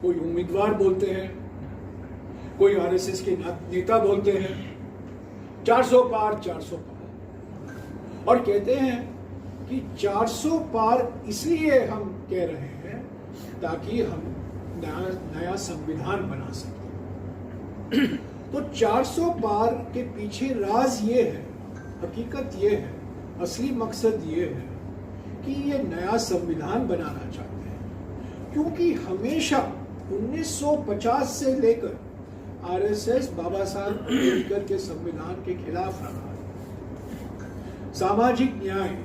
कोई उम्मीदवार बोलते हैं, कोई आरएसएस के नेता बोलते हैं 400 पार 400 पार, और कहते हैं कि 400 पार इसलिए हम कह रहे हैं ताकि हम नया संविधान बना सकें। तो 400 पार के पीछे राज ये है, हकीकत ये है, असली मकसद ये है कि ये नया संविधान बनाना चाहते हैं, क्योंकि हमेशा 1950 से लेकर आरएसएस बाबा साहब अम्बेडकर के संविधान के खिलाफ रहा है। सामाजिक न्याय,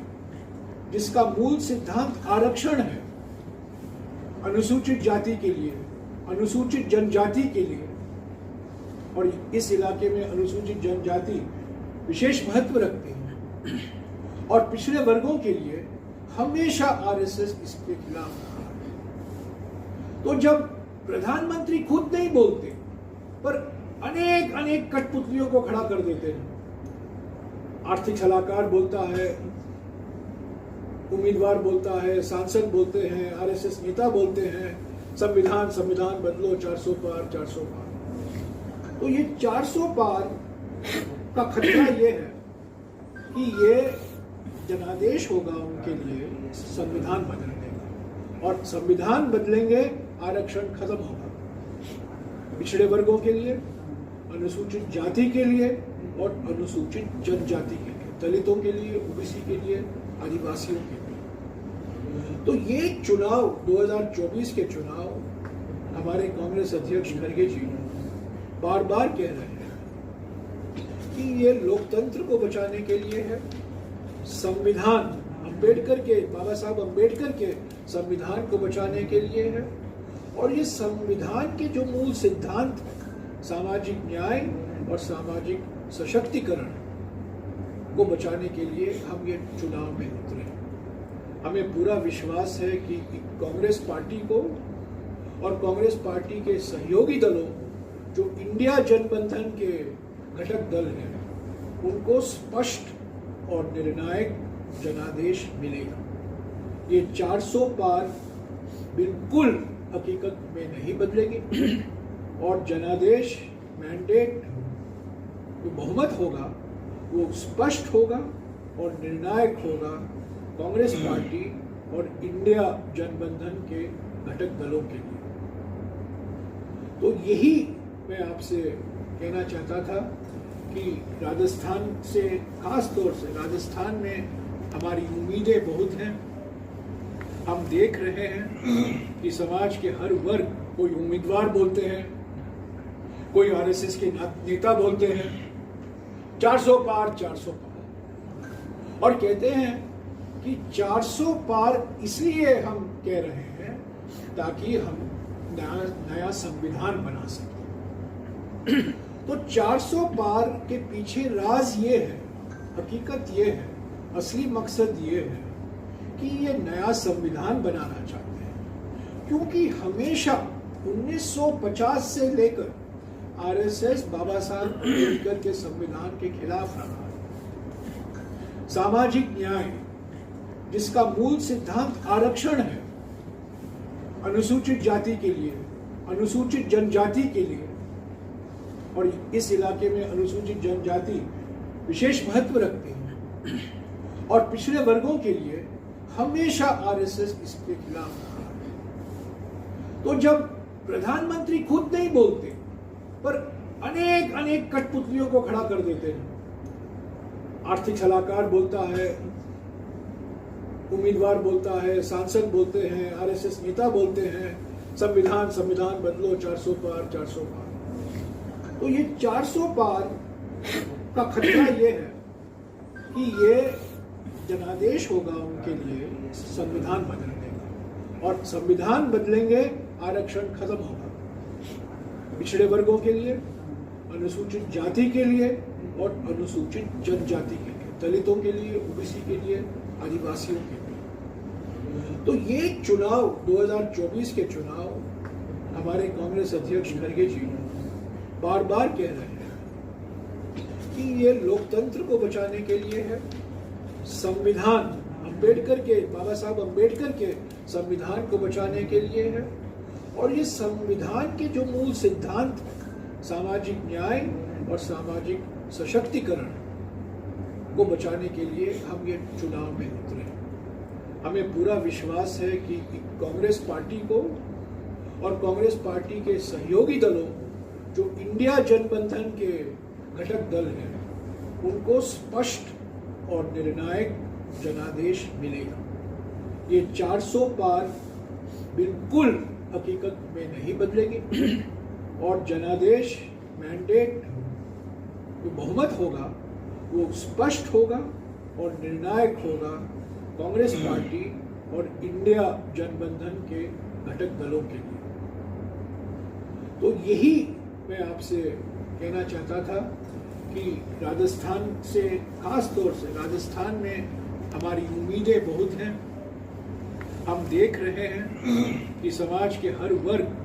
जिसका मूल सिद्धांत आरक्षण है, अनुसूचित जाति के लिए, अनुसूचित जनजाति के लिए, और इस इलाके में अनुसूचित जनजाति विशेष महत्व रखते हैं, और पिछड़े वर्गों के लिए हमेशा आरएसएस इसके खिलाफ रहा है। तो जब प्रधानमंत्री खुद नहीं बोलते पर अनेक कठपुतलियों को खड़ा कर देते हैं, आर्थिक सलाहकार बोलता है, उम्मीदवार बोलता है, सांसद बोलते हैं, आरएसएस नेता बोलते हैं, संविधान बदलो, 400 पार 400 पार। तो ये 400 पार का खतरा ये है कि ये जनादेश होगा उनके लिए संविधान बदलने का, और संविधान बदलेंगे आरक्षण खत्म होगा पिछड़े वर्गों के लिए, अनुसूचित जाति के लिए और अनुसूचित जनजाति के लिए, दलितों के लिए, ओबीसी के लिए, आदिवासियों के लिए। तो ये चुनाव 2024 के चुनाव हमारे कांग्रेस अध्यक्ष खड़गे जी बार बार कह रहे हैं कि ये लोकतंत्र को बचाने के लिए है, संविधान अम्बेडकर के, बाबा साहब अम्बेडकर के संविधान को बचाने के लिए है, और ये संविधान के जो मूल सिद्धांत है, सामाजिक न्याय और सामाजिक सशक्तिकरण को बचाने के लिए हम ये चुनाव में उतरे। हमें पूरा विश्वास है कि कांग्रेस पार्टी को और कांग्रेस पार्टी के सहयोगी दलों, जो इंडिया जनबंधन के घटक दल हैं, उनको स्पष्ट और निर्णायक जनादेश मिलेगा। ये 400 पार बिल्कुल हकीकत में नहीं बदलेगी, और जनादेश मैंडेट जो बहुमत होगा वो स्पष्ट होगा और निर्णायक होगा कांग्रेस पार्टी और इंडिया जनबंधन के घटक दलों के लिए। तो यही मैं आपसे कहना चाहता था कि राजस्थान से, खास तौर से राजस्थान में हमारी उम्मीदें बहुत हैं। हम देख रहे हैं कि समाज के हर वर्ग, कोई उम्मीदवार बोलते हैं, कोई आरएसएस के नेता बोलते हैं 400 पार 400 पार, और कहते हैं कि 400 पार इसलिए हम कह रहे हैं ताकि हम नया संविधान बना सकें। तो 400 पार के पीछे राज ये है, हकीकत ये है, असली मकसद ये है कि ये नया संविधान बनाना चाहते हैं, क्योंकि हमेशा 1950 से लेकर आरएसएस बाबा साहब अम्बेडकर के संविधान के खिलाफ रहा है। सामाजिक न्याय, जिसका मूल सिद्धांत आरक्षण है, अनुसूचित जाति के लिए, अनुसूचित जनजाति के लिए, और इस इलाके में अनुसूचित जनजाति विशेष महत्व रखते हैं, और पिछड़े वर्गों के लिए हमेशा आरएसएस इसके खिलाफ रहा है। तो जब प्रधानमंत्री खुद नहीं बोलते पर अनेक कठपुतलियों को खड़ा कर देते हैं, आर्थिक सलाहकार बोलता है, उम्मीदवार बोलता है, सांसद बोलते हैं, आरएसएस नेता बोलते हैं, संविधान बदलो, 400 पार 400 पार। तो ये 400 पार का खतरा ये है कि ये जनादेश होगा उनके लिए संविधान बदलने का, और संविधान बदलेंगे आरक्षण खत्म होगा पिछड़े वर्गों के लिए, अनुसूचित जाति के लिए और अनुसूचित जनजाति के लिए, दलितों के लिए, ओबीसी के लिए, आदिवासियों के लिए। तो ये चुनाव 2024 के चुनाव हमारे कांग्रेस अध्यक्ष खड़गे जी बार बार कह रहे हैं कि ये लोकतंत्र को बचाने के लिए है, संविधान अम्बेडकर के, बाबा साहब अम्बेडकर के संविधान को बचाने के लिए है, और ये संविधान के जो मूल सिद्धांत सामाजिक न्याय और सामाजिक सशक्तिकरण को बचाने के लिए हम ये चुनाव में उतरे। हमें पूरा विश्वास है कि कांग्रेस पार्टी को और कांग्रेस पार्टी के सहयोगी दलों जो इंडिया जनबंधन के घटक दल हैं उनको स्पष्ट और निर्णायक जनादेश मिलेगा। ये 400 पार बिल्कुल हकीकत में नहीं बदलेगी और जनादेश मैंडेट जो बहुमत होगा वो स्पष्ट होगा और निर्णायक होगा कांग्रेस पार्टी और इंडिया जनबंधन के घटक दलों के लिए। तो यही मैं आपसे कहना चाहता था कि राजस्थान से, खास तौर से राजस्थान में हमारी उम्मीदें बहुत हैं। हम देख रहे हैं कि समाज के हर वर्ग